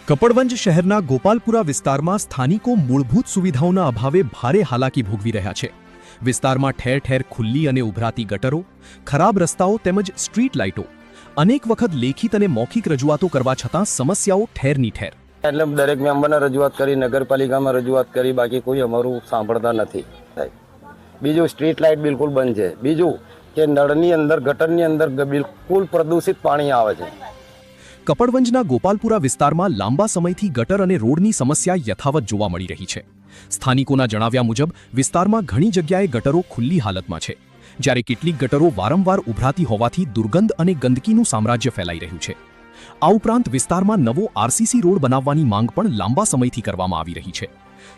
કપડવંજ શહેરના ગોપાલપુરા વિસ્તારમાં સ્થાનિકો મૂળભૂત સુવિધાઓના અભાવે ભારે હાલાકી ભોગવી રહ્યા છે। વિસ્તારમાં ઠેર ઠેર ખુલ્લી અને ઉભરાતી ગટરો, ખરાબ રસ્તાઓ તેમજ સ્ટ્રીટ લાઇટો, અનેક વખત લેખિત અને મૌખિક રજૂઆતો કરવા છતાં સમસ્યાઓ ઠેરની ઠેર। એટલે દરેક મેમ્બરને રજૂઆત કરી, નગરપાલિકામાં રજૂઆત કરી, બાકી કોઈ અમારું સાંભળતા નથી। બીજું સ્ટ્રીટ લાઇટ બિલકુલ બંધ છે। બીજું કે નળની અંદર, ગટરની અંદર બિલકુલ પ્રદૂષિત પાણી આવે છે। કપડવંજના ગોપાલપુરા વિસ્તારમાં લાંબા સમયથી ગટર અને રોડની સમસ્યા યથાવત જોવા મળી રહી છે। સ્થાનિકોના જણાવ્યા મુજબ વિસ્તારમાં ઘણી જગ્યાએ ગટરો ખુલ્લી હાલતમાં છે, જ્યારે કેટલીક ગટરો વારંવાર ઉભરાતી હોવાથી દુર્ગંધ અને ગંદકીનું સામ્રાજ્ય ફેલાઈ રહ્યું છે। આ ઉપરાંત વિસ્તારમાં નવો આરસીસી રોડ બનાવવાની માંગ પણ લાંબા સમયથી કરવામાં આવી રહી છે।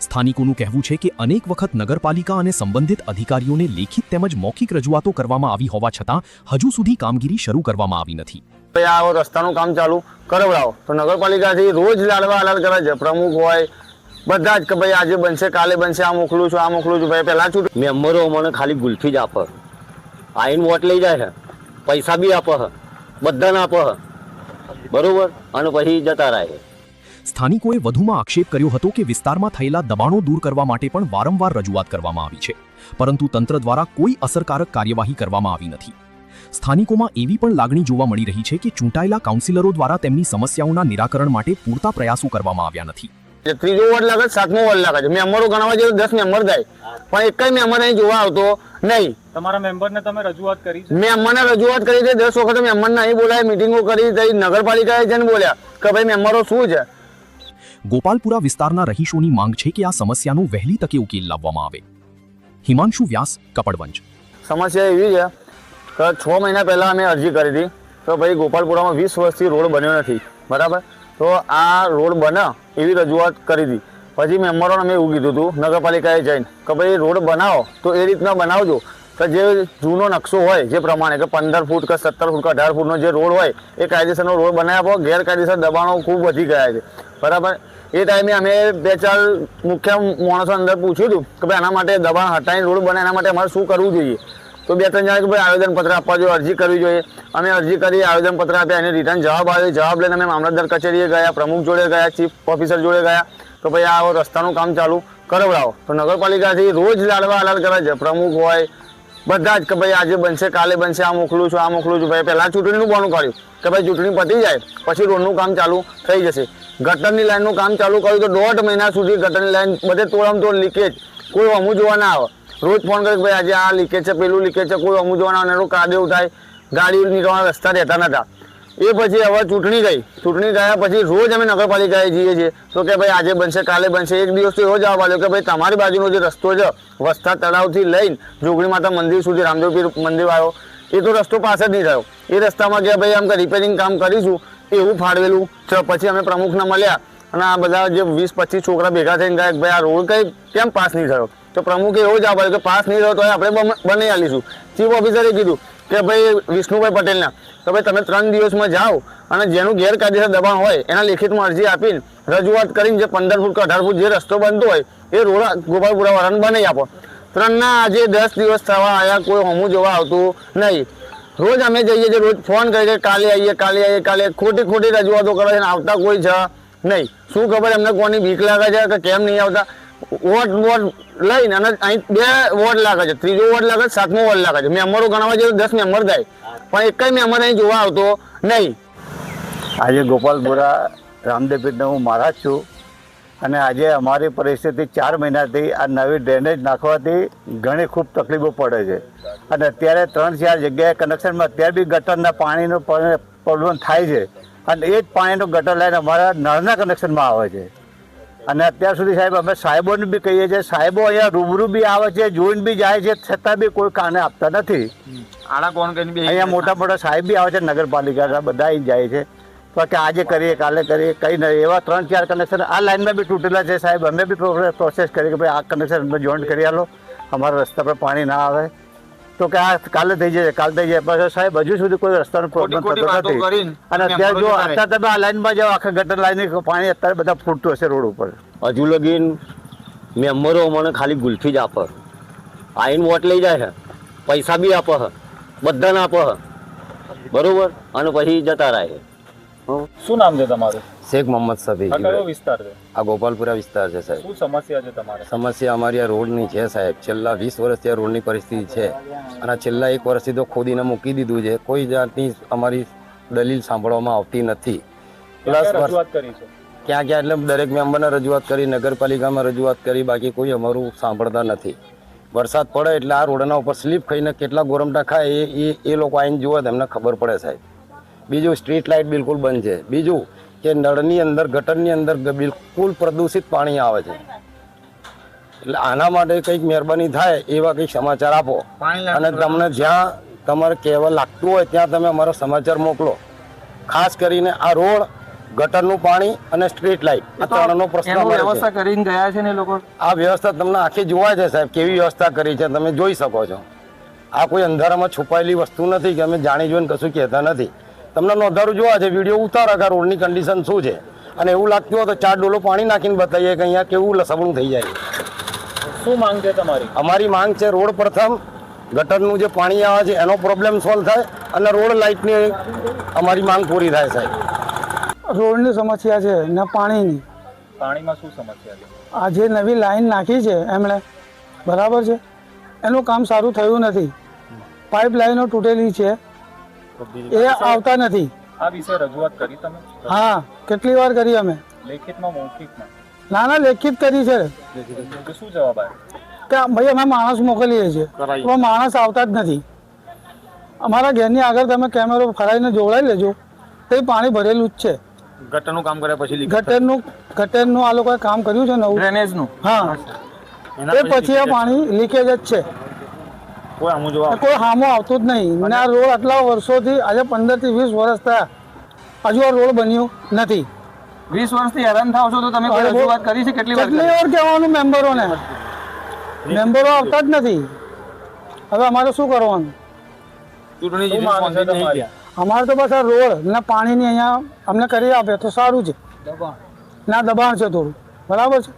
સ્થાનિકોનું કહેવું છે કે અનેક વખત નગરપાલિકા અને સંબંધિત અધિકારીઓને લેખિત તેમજ મૌખિક રજૂઆતો કરવામાં આવી હોવા છતાં હજુ સુધી કામગીરી શરૂ કરવામાં આવી નથી। આ રસ્તાનું કામ ચાલુ કરાવડાવો તો નગરપાલિકાથી રોજ લાડવા અલગ કરે છે। પ્રમુખ હોય બધા જ કે ભાઈ આજે બનશે, કાલે બનશે, આ મોકલું છું, આ મોકલું છું। ભાઈ પહેલા છૂટ મેમ્બરો મને ખાલી ગુલ્ફી જ આપે, આઈને વોટ લઈ જાય છે, પૈસા બી આપે છે, બધાને આપે છે, બરોબર, અને પછી જતા રહે। સ્થાનિકોએ વધુમાં આક્ષેપ કર્યો હતો કે વિસ્તારમાં થયેલા દબાણો દૂર કરવા માટે પણ વારંવાર રજૂઆત કરવામાં આવી છે, પરંતુ તંત્ર દ્વારા કોઈ અસરકારક કાર્યવાહી કરવામાં આવી નથી। સ્થાનિકોમાં એવી પણ લાગણી જોવા મળી રહી છે કે ચૂંટાયેલા કાઉન્સિલરો દ્વારા તેમની સમસ્યાઓના નિરાકરણ માટે પૂરતા પ્રયાસો કરવામાં આવ્યા નથી। ત્રીજો વોર્ડ લાગે, સાતમો વોર્ડ લાગે છે, મેમ્બરો ગણવા જોઈએ 10 મેમ્બર થાય, પણ એક કઈ મેમ્બર અહીં જોવા આવતો નહીં। તમારા મેમ્બરને તમે રજૂઆત કરી છે? મેમ્બરને રજૂઆત કરી છે, 10 વખત મેમ્બરને અહીં બોલાય, મિટિંગો કરી, નગરપાલિકાએ જઈને બોલ્યા કે ભાઈ મેમ્બરો શું છે। ગોપાલપુરા વિસ્તારના રહીશોની માંગ છે કે આ સમસ્યાનો વહેલી તકે ઉકેલ લાવવામાં આવે। હિમાંશુ વ્યાસ, કપડવંજ। સમસ્યા એવી છે કે 6 મહિના પહેલા અમે અરજી કરી હતી તો ભાઈ ગોપાલપુરામાં 20 વર્ષથી રોડ બન્યો નથી, બરાબર, તો આ રોડ બને એવી રજૂઆત કરી હતી। પછી મેમ્બરોને અમે એવું કીધું હતું નગરપાલિકાએ જઈને કે ભાઈ રોડ બનાવો તો એ રીતના બનાવજો કે જે જૂનો નકશો હોય જે પ્રમાણે કે 15 ફૂટ કે 17 ફૂટ કે 18 ફૂટનો જે રોડ હોય એ કાયદેસરનો રોડ બનાવી આપો। ગેરકાયદેસર દબાણો ખૂબ વધી ગયા છે, બરાબર। એ ટાઈમે અમે 2-4 મુખ્ય માણસો અંદર પૂછ્યું હતું કે ભાઈ આના માટે દબાણ હટાવીને રોડ બને એના માટે અમારે શું કરવું જોઈએ, તો 2-3 જણા કે ભાઈ આવેદનપત્ર આપવા જોઈએ, અરજી કરવી જોઈએ। અમે અરજી કરી, આવેદનપત્ર આપ્યા, એને રિટર્ન જવાબ આવ્યો। જવાબ લઈને અમે મામલતદાર કચેરીએ ગયા, પ્રમુખ જોડે ગયા, ચીફ ઓફિસર જોડે ગયા તો ભાઈ આ રસ્તાનું કામ ચાલુ કરાવડાવો તો નગરપાલિકાથી રોજ લાડવા અલગ કરે છે। પ્રમુખ હોય બધા જ કે ભાઈ આજે બનશે, કાલે બનશે, આ મોકલું છું, આ મોકલું છું। ભાઈ પહેલાં ચૂંટણીનું બોનું કાઢ્યું કે ભાઈ ચૂંટણી પતી જાય પછી રોડનું કામ ચાલુ થઈ જશે। ગટરની લાઈનનું કામ ચાલુ કર્યું તો 1.5 મહિના સુધી ગટરની લાઈન બધે તોડમતોડ લીકેજ, કોઈ અમું જોવા ના આવે। રોજ ફોન કરે કે ભાઈ આજે આ લીકેજ છે, પેલું લીકેજ છે, કોઈ અમું જોવા ના આવે, એનું કાદેવ થાય, ગાડી નીકળવાના રસ્તા રહેતા નહોતા। એ પછી હવે ચૂંટણી ગઈ, ચૂંટણી ગયા પછી રોજ અમે નગરપાલિકાએ જઈએ છીએ તો કે ભાઈ આજે બનશે, કાલે બનશે। એક દિવસ તો એવો જવાબ આવ્યો કે ભાઈ તમારી બાજુનો જે રસ્તો છે વસ્તા તળાવથી લઈને જોગણી માતા મંદિર સુધી, રામદેવ પીર મંદિર આવ્યો, એ તો રસ્તો પાસે જ નહીં થયો। એ રસ્તામાં ગયા ભાઈ આમ કે રિપેરિંગ કામ કરીશું એવું ફાળવેલું છે। પછી અમે પ્રમુખને મળ્યા અને આ બધા જે 20-25 છોકરા ભેગા થઈને ગયા કે ભાઈ આ રોડ કઈ કેમ પાસ નહીં થયો, તો પ્રમુખે એવો જવાબ આવ્યો કે પાસ નહીં થયો તો આપણે બનાવી આવીશું। ચીફ ઓફિસરે કીધું કે ભાઈ વિષ્ણુભાઈ પટેલના તો ભાઈ તમે 3 દિવસમાં જાઓ અને જેનું ગેરકાયદેસર દબાણ હોય એના લેખિતમાં અરજી આપીને રજૂઆત કરીને જે 15 ફૂટ કે 18 ફૂટ જે રસ્તો બનતો હોય એ રોડ ગોપાલપુરાવાળાને બનાવી આપો। 3ના આજે 10 દિવસ થવા આવ્યા, કોઈ હમું જોવા આવતું નહીં। રોજ અમે જઈએ છીએ, રોજ ફોન કરીએ કાલે આવીએ, કાલે આવીએ, કાલે ખોટી રજૂઆતો કરે છે અને આવતા કોઈ છે નહીં। શું ખબર એમને કોની બીક લાગે છે કે કેમ નહીં આવતા। વોટ લઈને અને અહીં 2 વોર્ડ લાગે છે, ત્રીજો વોર્ડ લાગે છે, સાતમો વોર્ડ લાગે છે, મેમ્બરો ગણવા જોઈએ 10 મેમ્બર થાય, પણ એક કઈ મેમ્બર અહીં જોવા આવતો નહીં। આજે ગોપાલપુરા રામદેવપીરનો હું મહારાજ છું અને આજે અમારી પરિસ્થિતિ 4 મહિનાથી આ નવી ડ્રેનેજ નાખવાથી ઘણી ખૂબ તકલીફો પડે છે અને અત્યારે 3-4 જગ્યાએ કનેક્શનમાં અત્યારે બી ગટરના પાણીનો પ્રોબ્લેમ થાય છે અને એ જ પાણીનો ગટર લાઈન અમારા નળના કનેક્શનમાં આવે છે। અને અત્યાર સુધી સાહેબ અમે સાહેબોને બી કહીએ છીએ, સાહેબો અહીંયા રૂબરૂ બી આવે છે, જોઈને બી જાય છે, છતાં બી કોઈ કાને આપતા નથી। અહીંયા મોટા સાહેબ બી આવે છે, નગરપાલિકાના બધા અહીં જાય છે તો કે આજે કરીએ, કાલે કરીએ, કંઈ નહીં। એવા 3-4 કનેક્શન આ લાઈનમાં બી તૂટેલા છે સાહેબ। અમે બી પ્રોસેસ કરી કે ભાઈ આ કનેક્શન અમે જોઈન્ટ કરી આલો, અમારા રસ્તા પર પાણી ના આવે, તો કે આ કાલે થઈ જાય, કાલે થઈ જાય, પણ સાહેબ હજુ સુધી કોઈ રસ્તાનો પ્રોબ્લેમ થતો નથી। અને અત્યારે જો અત્યારે તમે આ લાઈનમાં જાઓ, આખા ગટર લાઈન પાણી અત્યારે બધા ફૂટતું હશે રોડ ઉપર। હજુ લગીન મેમ્બરો મને ખાલી ગુલ્ફી જ આપે, આઈને વોટ લઈ જાય છે, પૈસા બી આપે છે, બધાને આપે છે, બરોબર, અને પછી જતા રહે। શું નામ છે તમારું? શેખ મોહમ્મદ સફી આ કયો વિસ્તાર છે? આ ગોપાલપુરા વિસ્તાર છે સાહેબ. શું સમસ્યા છે તમારે? સમસ્યા અમારી આ રોડની છે સાહેબ. છેલ્લા 20 વર્ષથી આ રોડની પરિસ્થિતિ છે અને છેલ્લા 1 વર્ષથી તો ખોદીને મૂકી દીધું છે. કોઈ જાતની અમારી દલીલ સાંભળવામાં આવતી નથી. પ્લસ રજૂઆત કરી છે? ક્યાં ક્યાં એટલે દરેક મેમ્બરને રજૂઆત કરી, નગરપાલિકામાં રજૂઆત કરી, બાકી કોઈ અમારું સાંભળતા નથી. વરસાદ પડે એટલે આ રોડના ઉપર સ્લીપ ખાઈને કેટલા ગોરમટા ખાય એ લોકો આવીને જુએ તો એમને ખબર પડે સાહેબ. બીજું સ્ટ્રીટ લાઇટ બિલકુલ બંધ છે. બીજું કે નળની અંદર ગટરની અંદર બિલકુલ પ્રદૂષિત પાણી આવે છે. એટલે આના માટે કંઈક મહેરબાની થાય એવા કંઈક સમાચાર આપો અને તમને જ્યાં તમારે કહેવા લાગતું હોય ત્યાં તમે અમારો સમાચાર મોકલો. ખાસ કરીને આ રોડ, ગટરનું પાણી અને સ્ટ્રીટ લાઇટ આ ત્રણનો પ્રશ્ન વ્યવસ્થા કરીને ગયા છે ને લોકો? આ વ્યવસ્થા તમને આખી જોવાય છે સાહેબ. કેવી વ્યવસ્થા કરી છે તમે જોઈ શકો છો. આ કોઈ અંધારામાં છુપાયેલી વસ્તુ નથી કે અમે જાણી જોઈને કશું કહેતા નથી. તમને નોંધારું જોવા છે, વિડીયો ઉતારો કે રોડની કન્ડિશન શું છે, અને એવું લાગતું હોય તો 4 ડોલો પાણી નાખીને બતાવીએ કે અહીંયા કેવું લસબણું થઈ જાય. શું માંગ છે તમારી? અમારી માંગ છે રોડ પ્રથમ, ગટરનું જે પાણી આવે છે એનો પ્રોબ્લેમ સોલ્વ થાય અને રોડ લાઇટની અમારી માંગ પૂરી થાય સાહેબ. રોડની સમસ્યા છે ને પાણીની. પાણીમાં શું સમસ્યા છે? આ જે નવી લાઈન નાખી છે એમણે, બરાબર છે, એનું કામ સારું થયું નથી. પાઇપ લાઈનો તૂટેલી છે, એ આવતા નથી. આ વિશે રજૂઆત કરી તમે? હા, કેટલી વાર કરી અમે. લેખિતમાં, મૌખિકમાં? નાના લેખિત કરી છે તો શું જવાબ આવ્યો? કે ભાઈ અમે માણસ મોકલીએ છીએ તો માણસ આવતા જ નથી. અમારા ઘરની આગળ તમે કેમેરો ફરાઈને જોડાઈ લેજો, તો એ પાણી ભરેલું જ છે. ગટરનું કામ કર્યા પછી ગટરનું આ લોકોએ કામ કર્યું છે નવું, ડ્રેનેજનું? હા, એ પછી આ પાણી લીકેજ જ છે. કોઈ સામું આવતું જ નહીં. અને આ રોડ આટલા વર્ષોથી, આજે 15 થી 20 વર્ષ થયા, હજુ આ રોડ બન્યું નથી. 20 વર્ષથી હેરાન થાવ છો તો તમે કોઈ રજૂઆત કરી છે? કેટલી વાર કહેવાનું મેમ્બરોને? મેમ્બરો આવતા જ નથી. હવે અમારે શું કરવાનું? શું માંગ છે તમારી? અમારે તો બસ આ રોડ ને પાણીની અહીંયા અમને કરી આપે તો સારું છે. ના દબાણ છે થોડું, બરાબર છે.